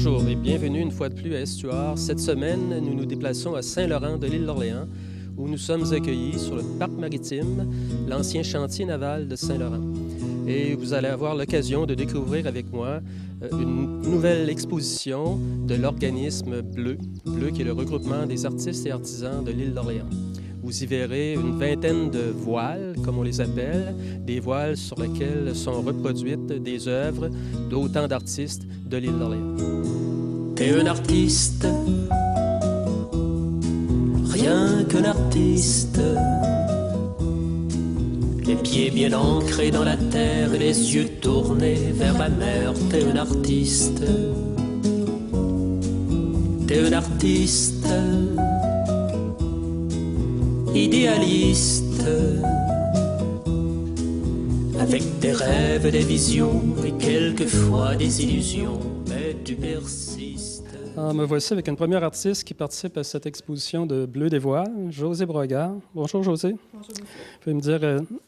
Bonjour et bienvenue une fois de plus à Estuaire. Cette semaine, nous nous déplaçons à Saint-Laurent de l'île d'Orléans, où nous sommes accueillis sur le parc maritime, l'ancien chantier naval de Saint-Laurent. Et vous allez avoir l'occasion de découvrir avec moi une nouvelle exposition de l'organisme Bleu, qui est le regroupement des artistes et artisans de l'île d'Orléans. Vous y verrez une vingtaine de voiles, comme on les appelle, des voiles sur lesquelles sont reproduites des œuvres d'autant d'artistes de l'île d'Orléans. T'es un artiste, rien qu'un artiste. Les pieds bien ancrés dans la terre et les yeux tournés vers la mer. T'es un artiste, t'es un artiste, idéaliste, avec des rêves et des visions et quelquefois des illusions, mais tu persistes. Alors, me voici avec une première artiste qui participe à cette exposition de Bleu des voiles, Josée Brogard. Bonjour Josée. Bonjour, monsieur. Vous pouvez me dire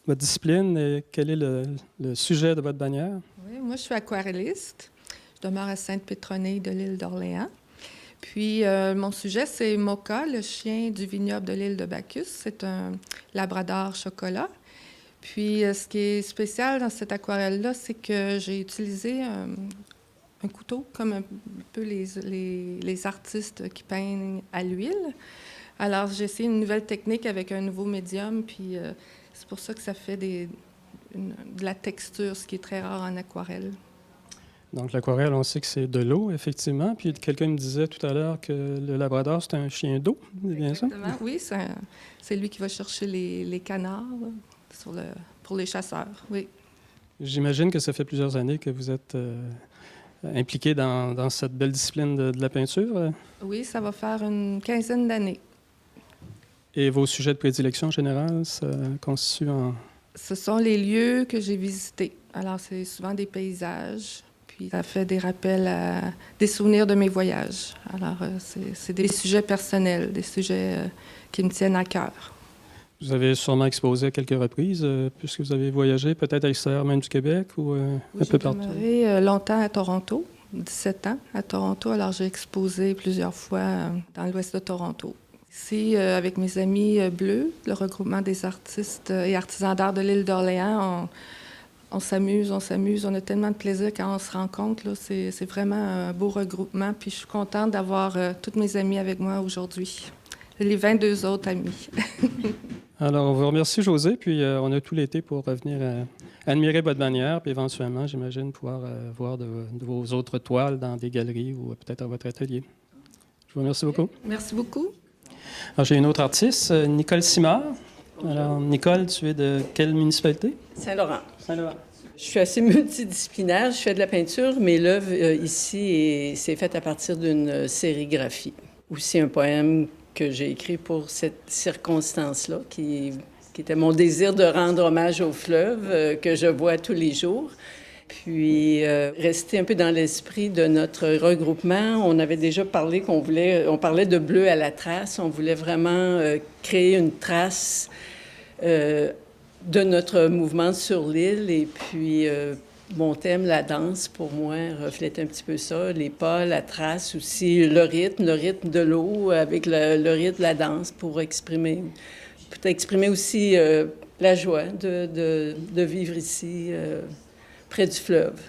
votre discipline et quel est le sujet de votre bannière? Oui, moi, je suis aquarelliste. Je demeure à Sainte-Pétronille de l'île d'Orléans. Puis, mon sujet, c'est Mocha, le chien du vignoble de l'île de Bacchus. C'est un labrador chocolat. Puis, ce qui est spécial dans cette aquarelle-là, c'est que j'ai utilisé un couteau, comme un peu les artistes qui peignent à l'huile. Alors, j'ai essayé une nouvelle technique avec un nouveau médium, puis c'est pour ça que ça fait de la texture, ce qui est très rare en aquarelle. Donc, l'aquarelle, on sait que c'est de l'eau, effectivement. Puis, quelqu'un me disait tout à l'heure que le labrador, c'est un chien d'eau. C'est bien ça? Exactement, oui. C'est lui qui va chercher les canards là, pour les chasseurs, oui. J'imagine que ça fait plusieurs années que vous êtes impliqué dans cette belle discipline de la peinture. Oui, ça va faire une quinzaine d'années. Et vos sujets de prédilection en général, ça constitue en... Ce sont les lieux que j'ai visités. Alors, c'est souvent des paysages, puis ça fait des rappels à des souvenirs de mes voyages. Alors, c'est des sujets personnels, des sujets qui me tiennent à cœur. Vous avez sûrement exposé à quelques reprises, puisque vous avez voyagé peut-être à l'extérieur même du Québec ou un peu partout? J'ai demeuré longtemps à Toronto, 17 ans à Toronto. Alors, j'ai exposé plusieurs fois dans l'ouest de Toronto. Ici, avec mes amis bleus, le regroupement des artistes et artisans d'art de l'île d'Orléans, on s'amuse. On a tellement de plaisir quand on se rencontre. Là. C'est vraiment un beau regroupement. Puis je suis contente d'avoir toutes mes amies avec moi aujourd'hui. Les 22 autres amis. Alors, on vous remercie, Josée. Puis, on a tout l'été pour revenir admirer votre bannière. Puis, éventuellement, j'imagine, pouvoir voir de vos autres toiles dans des galeries ou peut-être à votre atelier. Je vous remercie beaucoup. Merci beaucoup. Alors, j'ai une autre artiste, Nicole Simard. Alors, Nicole, tu es de quelle municipalité? Saint-Laurent. Saint-Laurent. Je suis assez multidisciplinaire. Je fais de la peinture, mais l'œuvre ici, c'est faite à partir d'une sérigraphie. Aussi un poème que j'ai écrit pour cette circonstance-là, qui était mon désir de rendre hommage au fleuve que je vois tous les jours. Puis, rester un peu dans l'esprit de notre regroupement, on avait déjà parlé on parlait de bleu à la trace. On voulait vraiment créer une trace de notre mouvement sur l'île. Et puis, mon thème, la danse, pour moi, reflète un petit peu ça. Les pas, la trace aussi, le rythme de l'eau avec le rythme de la danse pour exprimer aussi la joie de vivre ici, près du fleuve.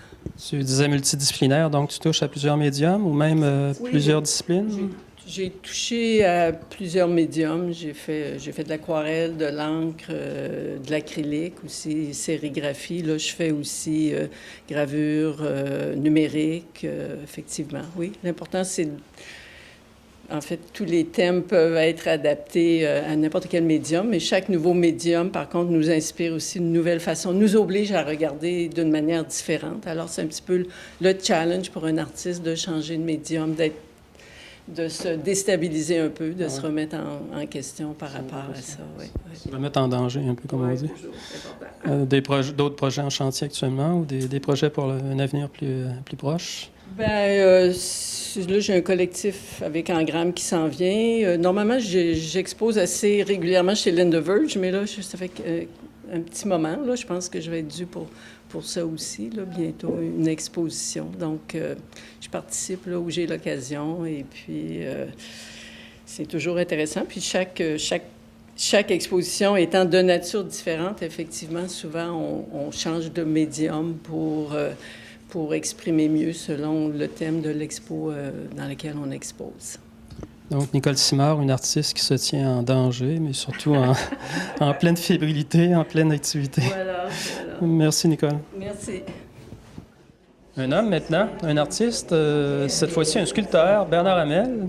Tu disais multidisciplinaire, donc tu touches à plusieurs médiums ou même plusieurs disciplines? J'ai touché à plusieurs médiums. J'ai fait de l'aquarelle, de l'encre, de l'acrylique aussi, sérigraphie. Là, je fais aussi gravure numérique, effectivement. Oui, l'important, c'est... En fait, tous les thèmes peuvent être adaptés à n'importe quel médium, mais chaque nouveau médium, par contre, nous inspire aussi une nouvelle façon, nous oblige à regarder d'une manière différente. Alors, c'est un petit peu le challenge pour un artiste de changer de médium, de se déstabiliser un peu, de se remettre en question par rapport à ça. Oui. Se remettre en danger, un peu, comme on dit. D'autres projets en chantier actuellement ou des projets pour un avenir plus proche? Bien, là, j'ai un collectif avec Engramme qui s'en vient. Normalement, j'expose assez régulièrement chez Linda Verge, mais là, ça fait un petit moment. Là, je pense que je vais être due pour ça aussi, là, bientôt, une exposition. Donc, je participe là où j'ai l'occasion et puis c'est toujours intéressant. Puis chaque exposition étant de nature différente, effectivement, souvent, on change de médium pour exprimer mieux selon le thème de l'expo dans lequel on expose. Donc, Nicole Simard, une artiste qui se tient en danger, mais surtout en pleine fébrilité, en pleine activité. Voilà. Merci, Nicole. Merci. Un homme maintenant, un artiste, cette fois-ci un sculpteur, Bernard Hamel.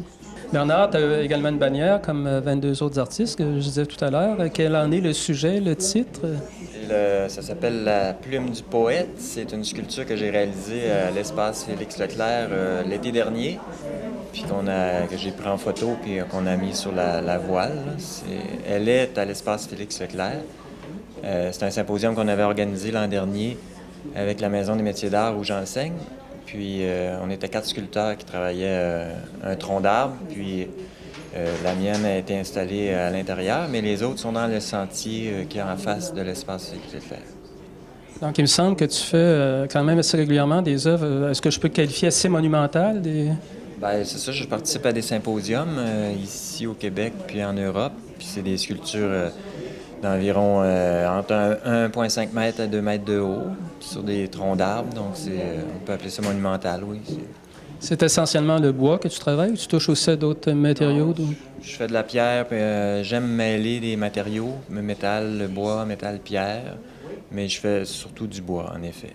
Bernard, tu as également une bannière, comme 22 autres artistes que je disais tout à l'heure. Quel en est le sujet, le titre? Ça s'appelle La plume du poète. C'est une sculpture que j'ai réalisée à l'espace Félix Leclerc l'été dernier, puis que j'ai pris en photo puis qu'on a mis sur la voile. Elle est à l'espace Félix Leclerc. C'est un symposium qu'on avait organisé l'an dernier avec la Maison des métiers d'art où j'enseigne. Puis on était 4 sculpteurs qui travaillaient un tronc d'arbre, puis la mienne a été installée à l'intérieur, mais les autres sont dans le sentier qui est en face de l'espace Félix Leclerc. Donc, il me semble que tu fais quand même assez régulièrement des œuvres, est-ce que je peux qualifier assez monumentales? Bien, c'est ça, je participe à des symposiums ici au Québec puis en Europe, puis c'est des sculptures d'environ entre 1,5 m à 2 m de haut, sur des troncs d'arbres, donc on peut appeler ça monumental, oui. C'est essentiellement le bois que tu travailles ou tu touches aussi à d'autres matériaux? Je fais de la pierre, puis j'aime mêler les matériaux, le métal, le bois, métal, pierre, mais je fais surtout du bois, en effet.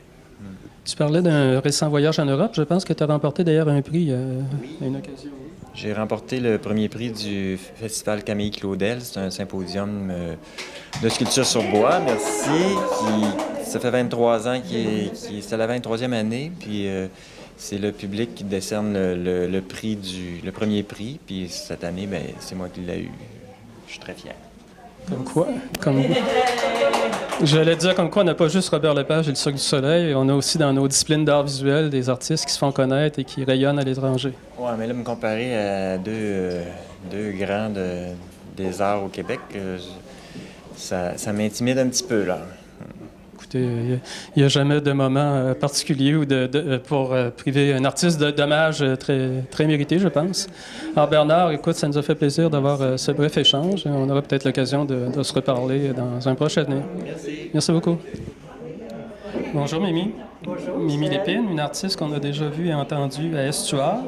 Tu parlais d'un récent voyage en Europe. Je pense que tu as remporté d'ailleurs un prix à une occasion. J'ai remporté le premier prix du Festival Camille Claudel. C'est un symposium de sculpture sur bois, merci. Ça fait 23 ans, c'est la 23e année, puis c'est le public qui décerne le premier prix. Puis cette année, bien, c'est moi qui l'ai eu. Je suis très fier. Comme quoi? J'allais dire comme quoi on n'a pas juste Robert Lepage et le Cirque du Soleil, on a aussi dans nos disciplines d'art visuel des artistes qui se font connaître et qui rayonnent à l'étranger. Oui, mais là, me comparer à deux grands des arts au Québec, ça m'intimide un petit peu, là. Écoutez, il n'y a jamais de moment particulier pour priver un artiste d'hommage très, très mérité, je pense. Alors Bernard, écoute, ça nous a fait plaisir d'avoir ce bref échange. On aura peut-être l'occasion de se reparler dans un prochain avenir. Merci. Merci beaucoup. Bonjour Mimi. Bonjour. Mimi Lépine, une artiste qu'on a déjà vue et entendue à Estuaire.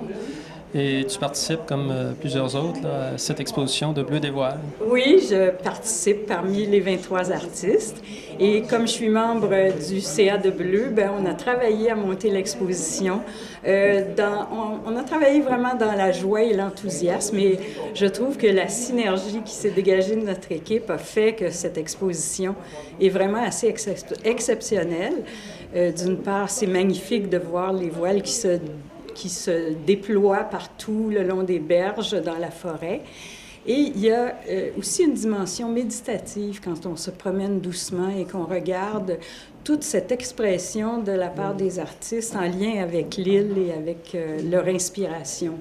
Et tu participes, comme plusieurs autres, là, à cette exposition de Bleu des voiles. Oui, je participe parmi les 23 artistes. Et comme je suis membre du CA de Bleu, on a travaillé à monter l'exposition. On a travaillé vraiment dans la joie et l'enthousiasme. Et je trouve que la synergie qui s'est dégagée de notre équipe a fait que cette exposition est vraiment assez exceptionnelle. D'une part, c'est magnifique de voir les voiles qui se déploient partout le long des berges dans la forêt. Et il y a aussi une dimension méditative quand on se promène doucement et qu'on regarde toute cette expression de la part des artistes en lien avec l'île et avec leur inspiration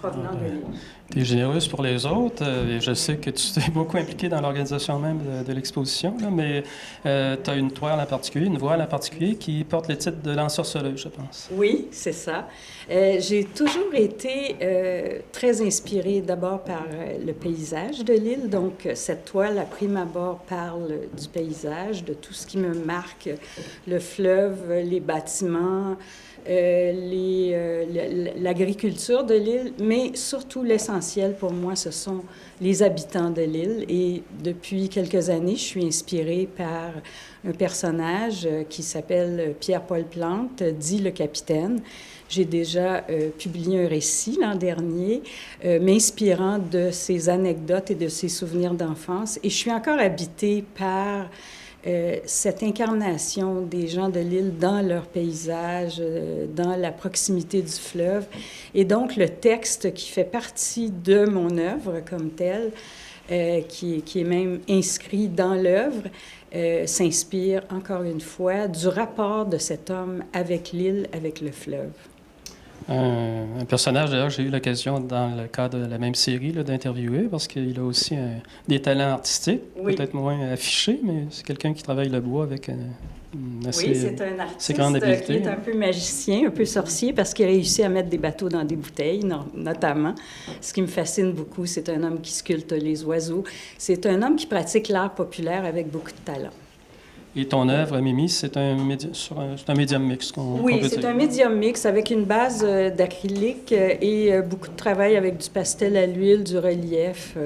provenant de l'île. Tu es généreuse pour les autres et je sais que tu t'es beaucoup impliquée dans l'organisation même de l'exposition, là, mais tu as une toile en particulier, une voile en particulier qui porte le titre de l'ensorceleuse, je pense. Oui, c'est ça. J'ai toujours été très inspirée d'abord par le paysage de l'île. Donc, cette toile, à prime abord, parle du paysage, de tout ce qui me marque, le fleuve, les bâtiments, l'agriculture de l'île, mais surtout l'essentiel pour moi, ce sont les habitants de l'île. Et depuis quelques années, je suis inspirée par un personnage qui s'appelle Pierre-Paul Plante, dit le capitaine. J'ai déjà publié un récit l'an dernier, m'inspirant de ses anecdotes et de ses souvenirs d'enfance. Et je suis encore habitée par cette incarnation des gens de l'île dans leur paysage, dans la proximité du fleuve. Et donc, le texte qui fait partie de mon œuvre comme tel, qui est même inscrit dans l'œuvre, s'inspire encore une fois du rapport de cet homme avec l'île, avec le fleuve. Un personnage, d'ailleurs, j'ai eu l'occasion, dans le cadre de la même série, là, d'interviewer, parce qu'il a aussi des talents artistiques, Oui. peut-être moins affichés, mais c'est quelqu'un qui travaille le bois avec une assez, Oui, c'est un assez grande artiste qui habileté. est un peu magicien, un peu sorcier, parce qu'il a réussi à mettre des bateaux dans des bouteilles, notamment. Ce qui me fascine beaucoup, c'est un homme qui sculpte les oiseaux. C'est un homme qui pratique l'art populaire avec beaucoup de talent. Et ton œuvre, Mimi, c'est un médium mix qu'on Oui, peut c'est dire. un médium mix avec une base d'acrylique et beaucoup de travail avec du pastel à l'huile, du relief.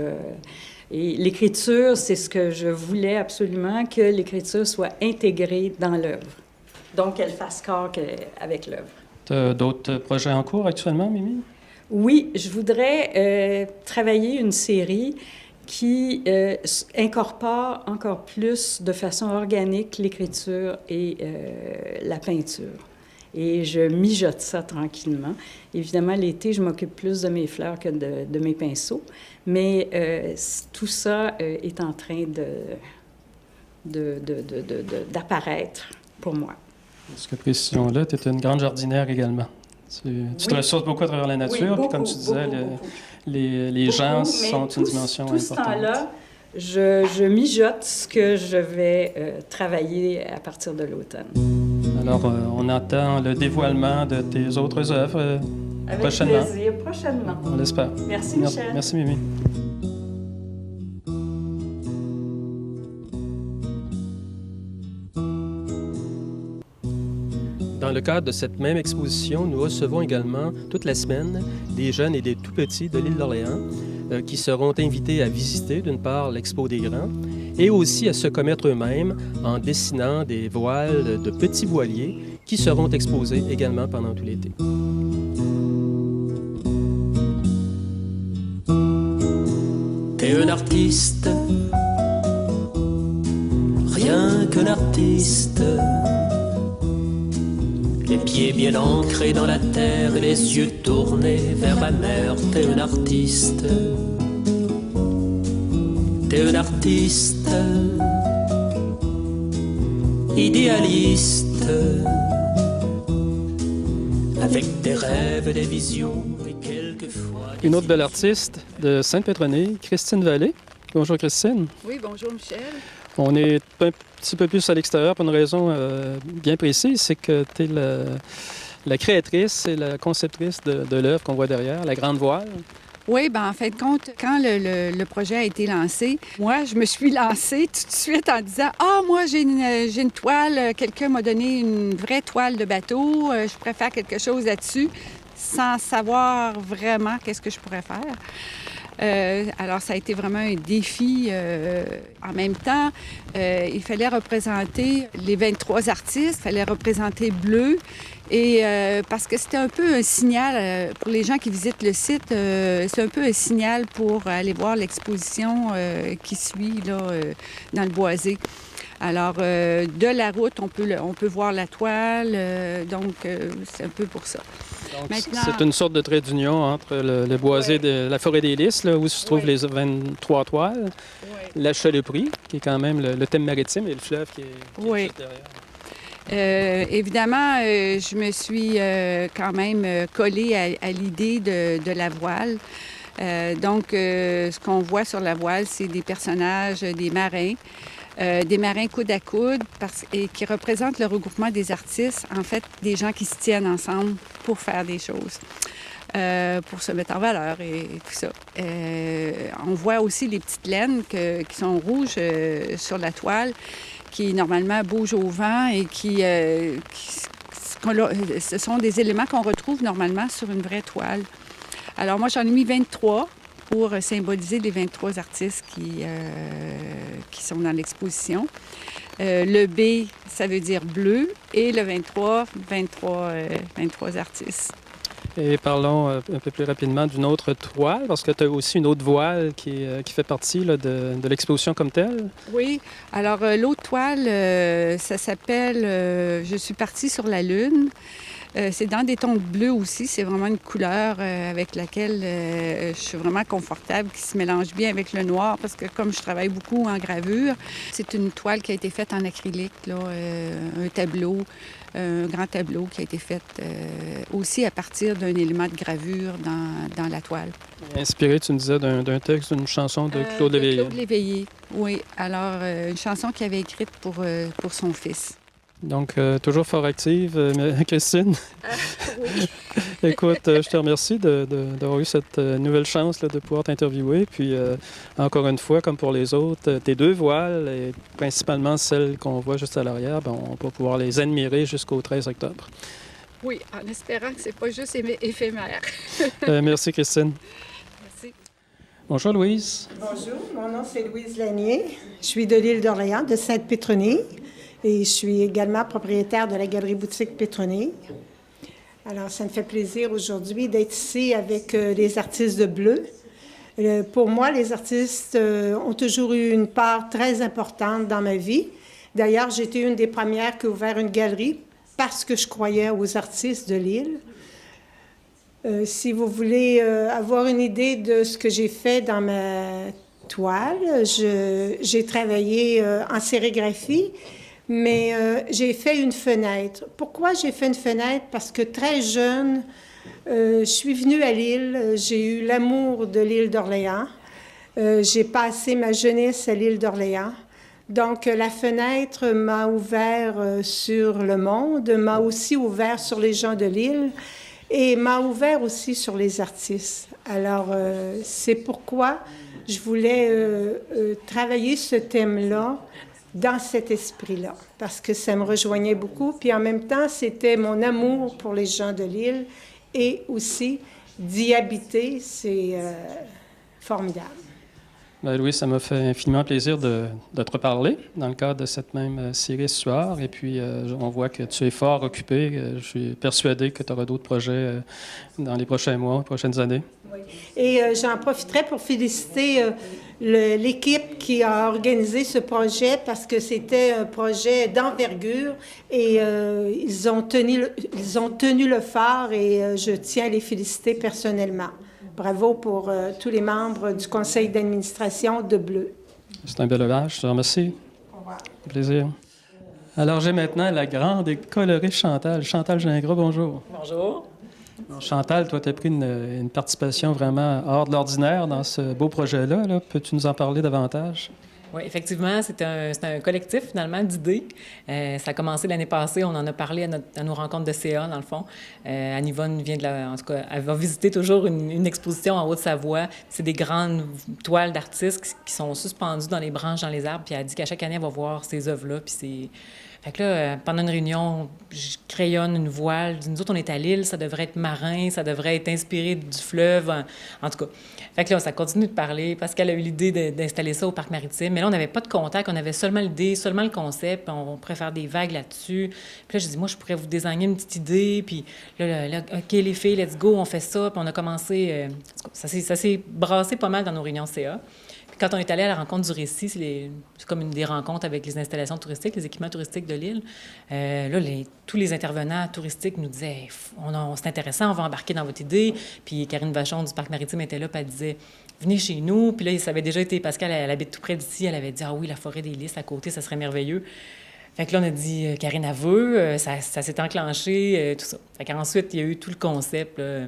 Et l'écriture, c'est ce que je voulais absolument, que l'écriture soit intégrée dans l'œuvre. Donc, qu'elle fasse corps avec l'œuvre. Tu as d'autres projets en cours actuellement, Mimi? Oui, je voudrais travailler une série qui incorpore encore plus de façon organique l'écriture et la peinture. Et je mijote ça tranquillement. Évidemment, l'été, je m'occupe plus de mes fleurs que de mes pinceaux, mais tout ça est en train d'apparaître pour moi. Parce que précision-là, tu es une grande jardinière également. Tu te ressources beaucoup à travers la nature, Oui, puis comme tu disais, les gens sont une dimension tout ce importante. temps-là, je mijote ce que je vais travailler à partir de l'automne. Alors, on attend le dévoilement de tes autres œuvres Avec prochainement. plaisir, prochainement. On l'espère. Merci, Michel. Merci, Mimi. Dans le cadre de cette même exposition, nous recevons également toute la semaine des jeunes et des tout-petits de l'île d'Orléans qui seront invités à visiter, d'une part, l'Expo des Grands et aussi à se commettre eux-mêmes en dessinant des voiles de petits voiliers qui seront exposés également pendant tout l'été. T'es un artiste, rien qu'un artiste. Les pieds bien ancrés dans la terre et les yeux tournés vers ma mère. T'es un artiste, t'es un artiste, idéaliste, avec des rêves et des visions et quelquefois... Une autre belle artiste de Sainte-Pétronille, Christine Vallée. Bonjour, Christine. Oui, bonjour Michel. On est un petit peu plus à l'extérieur pour une raison bien précise, c'est que tu es la créatrice et la conceptrice de l'œuvre qu'on voit derrière, la Grande Voile. Oui, bien en fin de compte, quand le projet a été lancé, moi, je me suis lancée tout de suite en disant « Ah, moi, j'ai une toile, quelqu'un m'a donné une vraie toile de bateau, je pourrais faire quelque chose là-dessus », sans savoir vraiment qu'est-ce que je pourrais faire. Alors, ça a été vraiment un défi. En même temps, il fallait représenter les 23 artistes, il fallait représenter Bleu. Et parce que c'était un peu un signal, pour les gens qui visitent le site, c'est un peu un signal pour aller voir l'exposition qui suit là, dans le boisé. Alors, de la route, on peut voir la toile, donc c'est un peu pour ça. Donc, Maintenant... c'est une sorte de trait d'union entre le boisé de la forêt des Lys, là, où se trouvent les 23 toiles, la Chalouperie, qui est quand même le thème maritime, et le fleuve qui est juste derrière. Évidemment, je me suis quand même collée à l'idée de la voile. Donc, ce qu'on voit sur la voile, c'est des personnages, des marins coude à coude, et qui représentent le regroupement des artistes, en fait, des gens qui se tiennent ensemble pour faire des choses, pour se mettre en valeur et tout ça. On voit aussi les petites laines qui sont rouges sur la toile, qui normalement bougent au vent et ce sont des éléments qu'on retrouve normalement sur une vraie toile. Alors moi, j'en ai mis 23 pour symboliser les 23 artistes qui sont dans l'exposition. Le B, ça veut dire bleu, et le 23 artistes. Et parlons un peu plus rapidement d'une autre toile, parce que tu as aussi une autre voile qui fait partie là, de l'exposition comme telle. Oui. Alors, l'autre toile, ça s'appelle « Je suis partie sur la Lune ». C'est dans des tons de bleu aussi. C'est vraiment une couleur avec laquelle je suis vraiment confortable, qui se mélange bien avec le noir parce que comme je travaille beaucoup en gravure, c'est une toile qui a été faite en acrylique, là, un tableau, un grand tableau qui a été fait aussi à partir d'un élément de gravure dans la toile. Inspiré, tu me disais, d'un texte, d'une chanson de Claude Léveillé. Claude Léveillé, oui. Alors, une chanson qu'il avait écrite pour son fils. Donc, toujours fort active, Christine. Oui. Écoute, je te remercie d'avoir eu cette nouvelle chance là, de pouvoir t'interviewer. Puis, encore une fois, comme pour les autres, tes 2 voiles, et principalement celles qu'on voit juste à l'arrière, ben, on va pouvoir les admirer jusqu'au 13 octobre. Oui, en espérant que ce n'est pas juste éphémère. Merci, Christine. Merci. Bonjour, Louise. Bonjour, mon nom c'est Louise Lanier. Je suis de l'île d'Orléans, de Sainte-Pétronille. Et je suis également propriétaire de la galerie boutique Pétronille. Alors, ça me fait plaisir aujourd'hui d'être ici avec les artistes de bleu. Pour moi, les artistes ont toujours eu une part très importante dans ma vie. D'ailleurs, j'ai été une des premières qui a ouvert une galerie parce que je croyais aux artistes de l'île. Si vous voulez avoir une idée de ce que j'ai fait dans ma toile, j'ai travaillé en sérigraphie. Mais j'ai fait une fenêtre. Pourquoi j'ai fait une fenêtre? Parce que très jeune, je suis venue à l'île. J'ai eu l'amour de l'île d'Orléans. J'ai passé ma jeunesse à l'île d'Orléans. Donc, la fenêtre m'a ouvert sur le monde, m'a aussi ouvert sur les gens de l'île et m'a ouvert aussi sur les artistes. Alors, c'est pourquoi je voulais travailler ce thème-là dans cet esprit-là, parce que ça me rejoignait beaucoup. Puis en même temps, c'était mon amour pour les gens de l'île et aussi d'y habiter. C'est formidable. Ben, Louis, ça m'a fait infiniment plaisir de te reparler dans le cadre de cette même série ce soir. Et puis, on voit que tu es fort occupé. Je suis persuadé que tu auras d'autres projets dans les prochains mois, prochaines années. Oui. Et j'en profiterai pour féliciter l'équipe qui a organisé ce projet parce que c'était un projet d'envergure et ils ont tenu le phare et je tiens à les féliciter personnellement. Bravo pour tous les membres du conseil d'administration de Bleu. C'est un bel hommage, je te remercie. Au revoir. Plaisir. Alors, j'ai maintenant la grande et colorée Chantal. Chantal Gingras, bonjour. Bonjour. Alors, Chantal, toi, tu as pris une participation vraiment hors de l'ordinaire dans ce beau projet-là. Là. Peux-tu nous en parler davantage? Oui, effectivement, c'est un collectif, finalement, d'idées. Ça a commencé l'année passée. On en a parlé à nos rencontres de CA, dans le fond. Anne-Yvonne vient en tout cas, elle va visiter toujours une exposition en Haute-Savoie. C'est des grandes toiles d'artistes qui sont suspendues dans les branches, dans les arbres. Puis elle dit qu'à chaque année, elle va voir ces œuvres-là. Puis c'est... Fait que là, pendant une réunion, je crayonne une voile. Nous autres, on est à l'île, ça devrait être marin, ça devrait être inspiré du fleuve, en tout cas. Fait que là, ça continue de parler parce qu'elle a eu l'idée d'installer ça au parc maritime. Mais là, on n'avait pas de contact, on avait seulement l'idée, seulement le concept, on pourrait faire des vagues là-dessus. Puis là, j'ai dit, moi, je pourrais vous désigner une petite idée, puis là, OK, les filles, let's go, on fait ça. Puis on a commencé, ça s'est brassé pas mal dans nos réunions CA. Quand on est allé à la rencontre du récit, c'est comme une des rencontres avec les installations touristiques, les équipements touristiques de l'île. Là, tous les intervenants touristiques nous disaient c'est intéressant, on va embarquer dans votre idée. Puis Karine Vachon du Parc maritime était là, puis elle disait venez chez nous. Puis là, ça avait déjà été, Pascal, elle habite tout près d'ici, elle avait dit ah oui, la forêt des Lys à côté, ça serait merveilleux. Fait que là, on a dit Karine a veut, ça s'est enclenché, tout ça. Fait qu'ensuite, il y a eu tout le concept, là.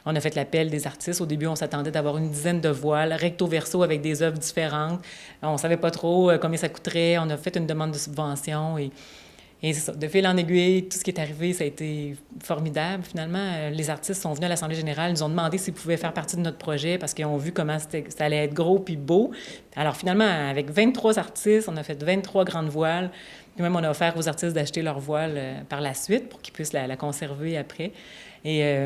On a fait l'appel des artistes. Au début, on s'attendait d'avoir une dizaine de voiles, recto-verso, avec des œuvres différentes. On ne savait pas trop combien ça coûterait. On a fait une demande de subvention. Et c'est ça. De fil en aiguille, tout ce qui est arrivé, ça a été formidable. Finalement, les artistes sont venus à l'Assemblée générale. Ils nous ont demandé s'ils pouvaient faire partie de notre projet parce qu'ils ont vu comment ça allait être gros puis beau. Alors finalement, avec 23 artistes, on a fait 23 grandes voiles. Puis même, on a offert aux artistes d'acheter leurs voiles par la suite pour qu'ils puissent la conserver après. Et...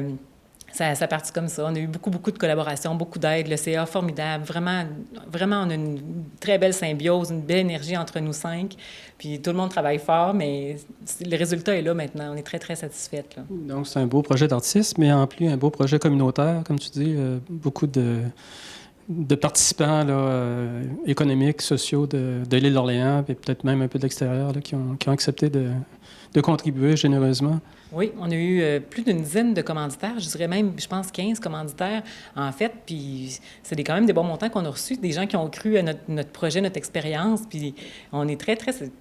Ça a parti comme ça. On a eu beaucoup de collaborations, beaucoup d'aide. Le CA, formidable. Vraiment, on a une très belle symbiose, une belle énergie entre nous 5. Puis tout le monde travaille fort, mais le résultat est là maintenant. On est très, très satisfaites. Là. Donc, c'est un beau projet d'artiste, mais en plus, un beau projet communautaire, comme tu dis, beaucoup de participants là, économiques, sociaux de l'île d'Orléans, et peut-être même un peu de l'extérieur, là, qui ont accepté de de contribuer généreusement. Oui, on a eu plus d'une dizaine de commanditaires, je dirais même, je pense, 15 commanditaires, en fait. Puis c'est quand même des bons montants qu'on a reçus, des gens qui ont cru à notre projet, notre expérience. Puis on est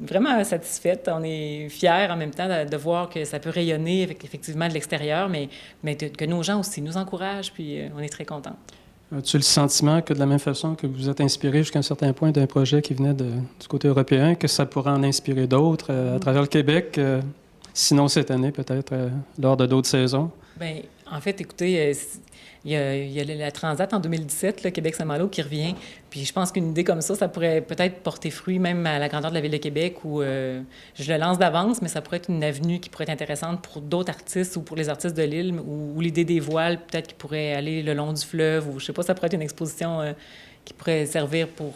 vraiment satisfaits. On est fiers en même temps de voir que ça peut rayonner effectivement de l'extérieur, mais que nos gens aussi nous encouragent, puis on est très contents. As-tu le sentiment que de la même façon que vous êtes inspiré jusqu'à un certain point d'un projet qui venait du côté européen, que ça pourrait en inspirer d'autres à travers le Québec? Sinon, cette année, peut-être lors de d'autres saisons? Bien, en fait, écoutez, il y a la Transat en 2017, le Québec-Saint-Malo, qui revient. Puis je pense qu'une idée comme ça pourrait peut-être porter fruit même à la grandeur de la Ville de Québec, où je le lance d'avance, mais ça pourrait être une avenue qui pourrait être intéressante pour d'autres artistes ou pour les artistes de l'île, ou l'idée des voiles, peut-être qui pourrait aller le long du fleuve, ou je sais pas, ça pourrait être une exposition qui pourrait servir pour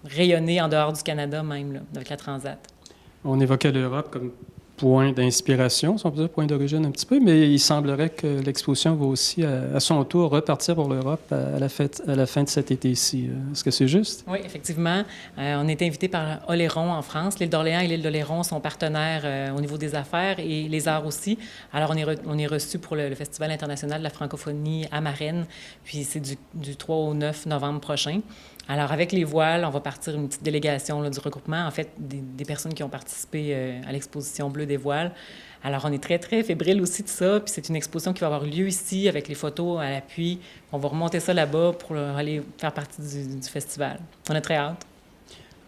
rayonner en dehors du Canada même, là, avec la Transat. On évoquait l'Europe comme point d'inspiration, si on peut dire, point d'origine un petit peu, mais il semblerait que l'exposition va aussi, à son tour, repartir pour l'Europe à la fin de cet été-ci. Est-ce que c'est juste? Oui, effectivement. On est invité par Oléron en France. L'île d'Orléans et l'île d'Oléron sont partenaires au niveau des affaires et les arts aussi. Alors, on est reçu pour le Festival international de la francophonie à Marennes, puis c'est du 3 au 9 novembre prochain. Alors, avec les voiles, on va partir une petite délégation là, du regroupement, en fait, des personnes qui ont participé à l'exposition bleue des voiles. Alors, on est très, très fébrile aussi de ça. Puis c'est une exposition qui va avoir lieu ici avec les photos à l'appui. On va remonter ça là-bas pour aller faire partie du festival. On a très hâte.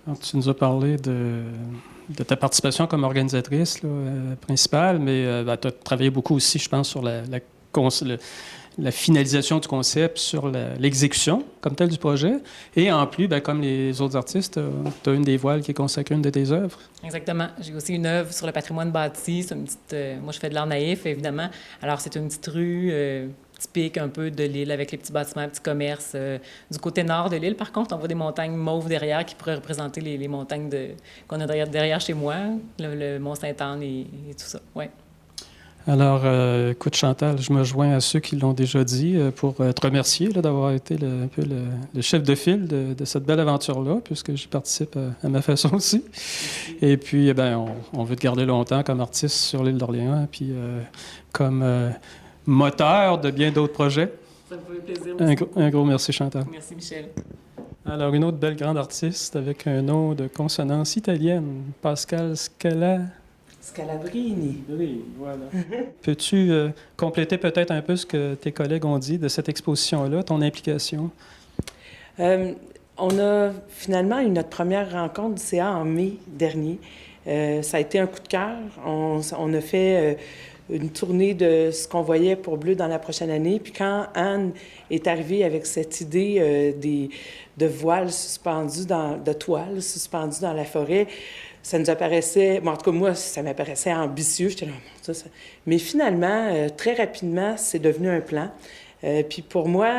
Alors, tu nous as parlé de ta participation comme organisatrice là, principale, mais tu as travaillé beaucoup aussi, je pense, sur la finalisation du concept, sur l'exécution comme telle du projet. Et en plus, comme les autres artistes, tu as une des voiles qui est consacrée à une de tes œuvres. Exactement. J'ai aussi une œuvre sur le patrimoine bâti. C'est une petite, moi, je fais de l'art naïf, évidemment. Alors, c'est une petite rue typique un peu de l'île avec les petits bâtiments, petits commerces. Du côté nord de l'île, par contre, on voit des montagnes mauves derrière qui pourraient représenter les montagnes qu'on a derrière chez moi, le Mont-Sainte-Anne et tout ça. Ouais. Alors, écoute, Chantal, je me joins à ceux qui l'ont déjà dit pour te remercier d'avoir été un peu le chef de file de cette belle aventure-là, puisque j'y participe à ma façon aussi. Et puis, on veut te garder longtemps comme artiste sur l'île d'Orléans, puis comme moteur de bien d'autres projets. Ça me fait plaisir aussi. Un gros merci, Chantal. Merci, Michel. Alors, une autre belle grande artiste avec un nom de consonance italienne, Pascal Scalabrini. Oui, voilà. Peux-tu compléter peut-être un peu ce que tes collègues ont dit de cette exposition-là, ton implication? On a finalement eu notre première rencontre du CA en mai dernier. Ça a été un coup de cœur. On a fait une tournée de ce qu'on voyait pour Bleu dans la prochaine année. Puis quand Anne est arrivée avec cette idée de voiles suspendues, de toiles suspendues dans la forêt, ça nous apparaissait, en tout cas moi, ça m'apparaissait ambitieux. J'étais là, ça. Mais finalement, très rapidement, c'est devenu un plan. Puis pour moi,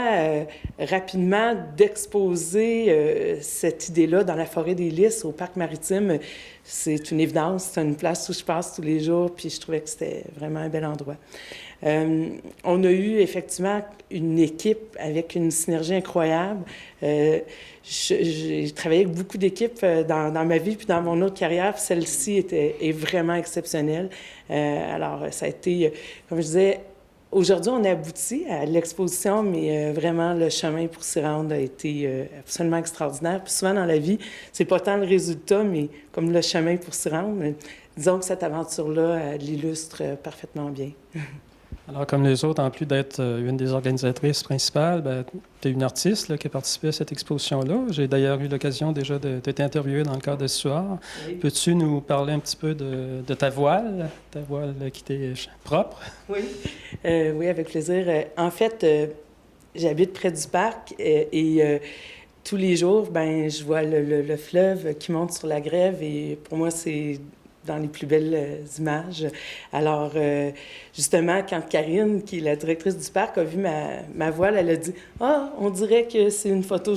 rapidement, d'exposer cette idée-là dans la forêt des Lys, au parc maritime, c'est une évidence. C'est une place où je passe tous les jours, puis je trouvais que c'était vraiment un bel endroit. On a eu effectivement une équipe avec une synergie incroyable. J'ai travaillé avec beaucoup d'équipes dans ma vie puis dans mon autre carrière. Celle-ci est vraiment exceptionnelle. Alors, ça a été, comme je disais, aujourd'hui, on a abouti à l'exposition, mais vraiment, le chemin pour s'y rendre a été absolument extraordinaire. Puis souvent dans la vie, c'est pas tant le résultat, mais comme le chemin pour s'y rendre. Disons que cette aventure-là l'illustre parfaitement bien. Alors, comme les autres, en plus d'être une des organisatrices principales, tu es une artiste là, qui a participé à cette exposition-là. J'ai d'ailleurs eu l'occasion déjà de t'interviewer dans le cadre de ce soir. Oui. Peux-tu nous parler un petit peu de ta voile qui t'est propre? Oui, oui, avec plaisir. En fait, j'habite près du parc et tous les jours, je vois le fleuve qui monte sur la grève et pour moi, c'est dans les plus belles images. Alors, justement, quand Karine, qui est la directrice du parc, a vu ma voile, elle a dit « Ah, on dirait que c'est une photo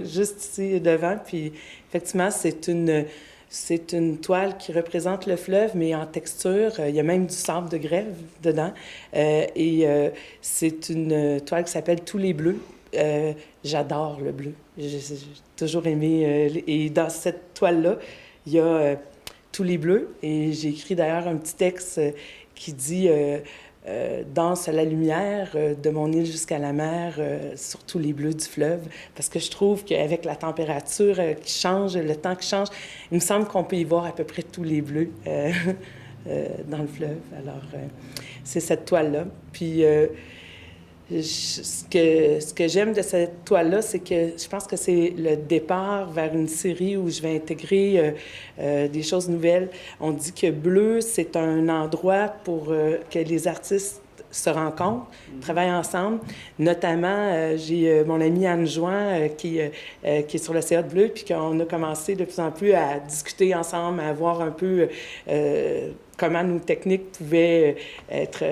juste ici devant. » Puis, effectivement, c'est une toile qui représente le fleuve, mais en texture. Il y a même du sable de grève dedans. C'est une toile qui s'appelle « Tous les bleus ». J'adore le bleu. J'ai toujours aimé. Et dans cette toile-là, il y a tous les bleus. Et j'ai écrit d'ailleurs un petit texte qui dit danse à la lumière, de mon île jusqu'à la mer, sur tous les bleus du fleuve. Parce que je trouve qu'avec la température qui change, le temps qui change, il me semble qu'on peut y voir à peu près tous les bleus dans le fleuve. Alors, c'est cette toile-là. Puis, ce que j'aime de cette toile-là, c'est que je pense que c'est le départ vers une série où je vais intégrer des choses nouvelles. On dit que Bleu, c'est un endroit pour que les artistes se rencontrent, travaillent ensemble. Notamment, j'ai mon amie Anne Join qui est sur le CA de Bleu, puis qu'on a commencé de plus en plus à discuter ensemble, à voir un peu comment nos techniques pouvaient être...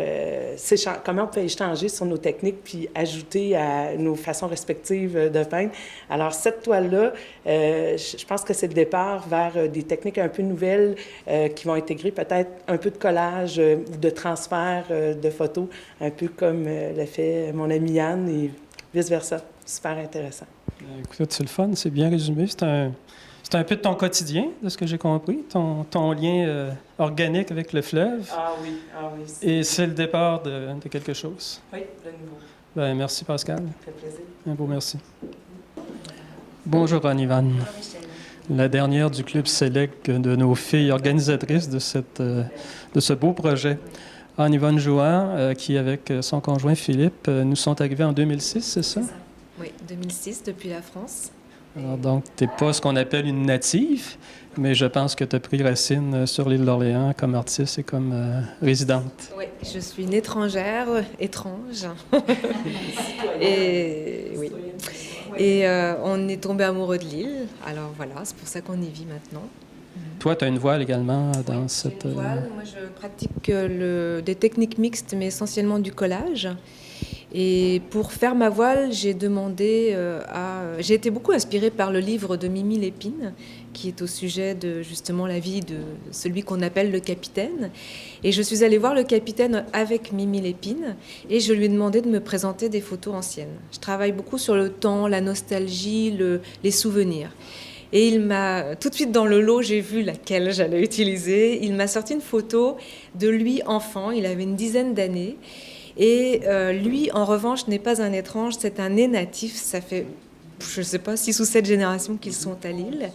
comment on pouvait échanger sur nos techniques puis ajouter à nos façons respectives de peindre. Alors, cette toile-là, je pense que c'est le départ vers des techniques un peu nouvelles qui vont intégrer peut-être un peu de collage ou de transfert de photos, un peu comme l'a fait mon ami Yann et vice-versa. Super intéressant. Écoute, c'est le fun, c'est bien résumé. C'est un peu de ton quotidien, de ce que j'ai compris, ton lien organique avec le fleuve. Ah oui. Et c'est le départ de quelque chose. Oui, de nouveau. Bien, merci, Pascal. Ça fait plaisir. Un beau merci. Bonjour, Anne-Yvonne. Bonjour, Michel. La dernière du club select de nos filles organisatrices de ce beau projet. Anne-Yvonne Jouan, qui, avec son conjoint Philippe, nous sont arrivés en 2006, c'est ça? C'est ça. Oui, 2006, depuis la France. Alors, donc, tu n'es pas ce qu'on appelle une native, mais je pense que tu as pris racine sur l'île d'Orléans comme artiste et comme résidente. Oui, je suis une étrangère, étrange. Et oui. Et on est tombé amoureux de l'île. Alors voilà, c'est pour ça qu'on y vit maintenant. Toi, tu as une voile également dans cette... Une voile. Moi, je pratique des techniques mixtes, mais essentiellement du collage. Et pour faire ma voile, j'ai été beaucoup inspirée par le livre de Mimi Lépine, qui est au sujet de justement la vie de celui qu'on appelle le capitaine. Et je suis allée voir le capitaine avec Mimi Lépine et je lui ai demandé de me présenter des photos anciennes. Je travaille beaucoup sur le temps, la nostalgie, les souvenirs. Et il m'a, tout de suite dans le lot, j'ai vu laquelle j'allais utiliser. Il m'a sorti une photo de lui enfant, il avait une dizaine d'années. Et lui, en revanche, n'est pas un étrange, c'est un né natif. Ça fait, je ne sais pas, 6 ou 7 générations qu'ils sont à l'île.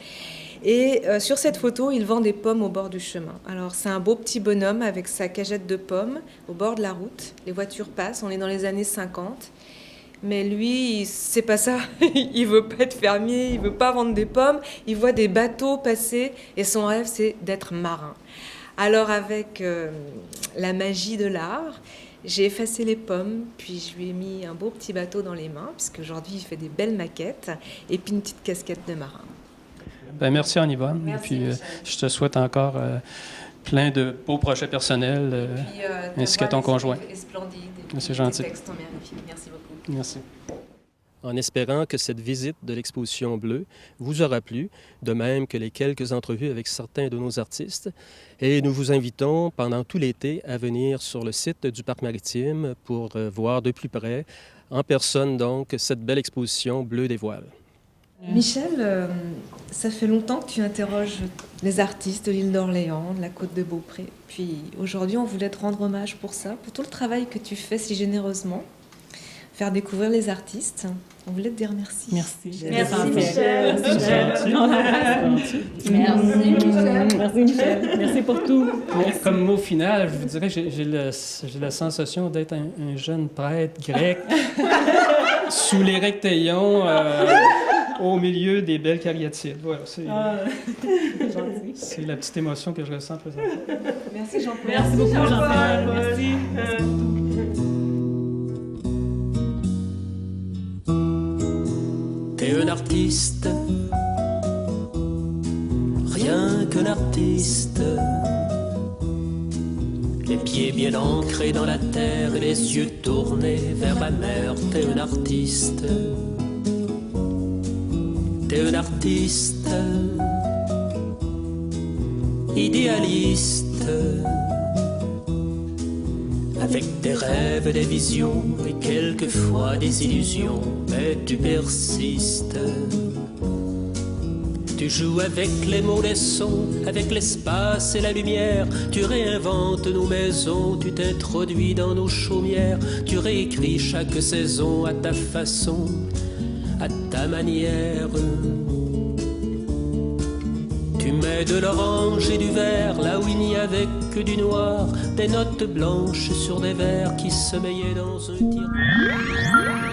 Et sur cette photo, il vend des pommes au bord du chemin. Alors, c'est un beau petit bonhomme avec sa cagette de pommes au bord de la route. Les voitures passent, on est dans les années 50. Mais lui, c'est pas ça. Il veut pas être fermier, il veut pas vendre des pommes. Il voit des bateaux passer et son rêve, c'est d'être marin. Alors, avec la magie de l'art, j'ai effacé les pommes, puis je lui ai mis un beau petit bateau dans les mains, puisqu'aujourd'hui, il fait des belles maquettes, et puis une petite casquette de marin. Bien, merci, Anne-Yvonne. Merci, et puis, je te souhaite encore plein de beaux projets personnels, ainsi qu'à ton conjoint. Et splendide. C'est gentil. Tes textes sont magnifiques. Merci beaucoup. Merci. En espérant que cette visite de l'exposition Bleu vous aura plu, de même que les quelques entrevues avec certains de nos artistes. Et nous vous invitons pendant tout l'été à venir sur le site du Parc maritime pour voir de plus près, en personne donc, cette belle exposition Bleu des voiles. Michel, ça fait longtemps que tu interroges les artistes de l'île d'Orléans, de la côte de Beaupré. Puis aujourd'hui, on voulait te rendre hommage pour ça, pour tout le travail que tu fais si généreusement. Faire découvrir les artistes. On voulait te dire merci. Merci. Merci Michel. Merci Michel. Merci Michel. Merci pour tout. Comme mot final, je vous dirais que j'ai la sensation d'être un jeune prêtre grec sous les rectaillons au milieu des belles cariatides. Voilà, c'est la petite émotion que je ressens présentement. Merci Jean-Paul. Merci beaucoup Jean-Paul. Merci. T'es un artiste, rien qu'un artiste. Les pieds bien ancrés dans la terre et les yeux tournés vers la mer. T'es un artiste, t'es un artiste, idéaliste. Avec des rêves et des visions et quelquefois des illusions, mais tu persistes. Tu joues avec les mots, les sons, avec l'espace et la lumière. Tu réinventes nos maisons, tu t'introduis dans nos chaumières. Tu réécris chaque saison à ta façon, à ta manière. Tu mets de l'orange et du vert là où il n'y avait que du noir. Des notes blanches sur des vers qui sommeillaient dans un tiroir.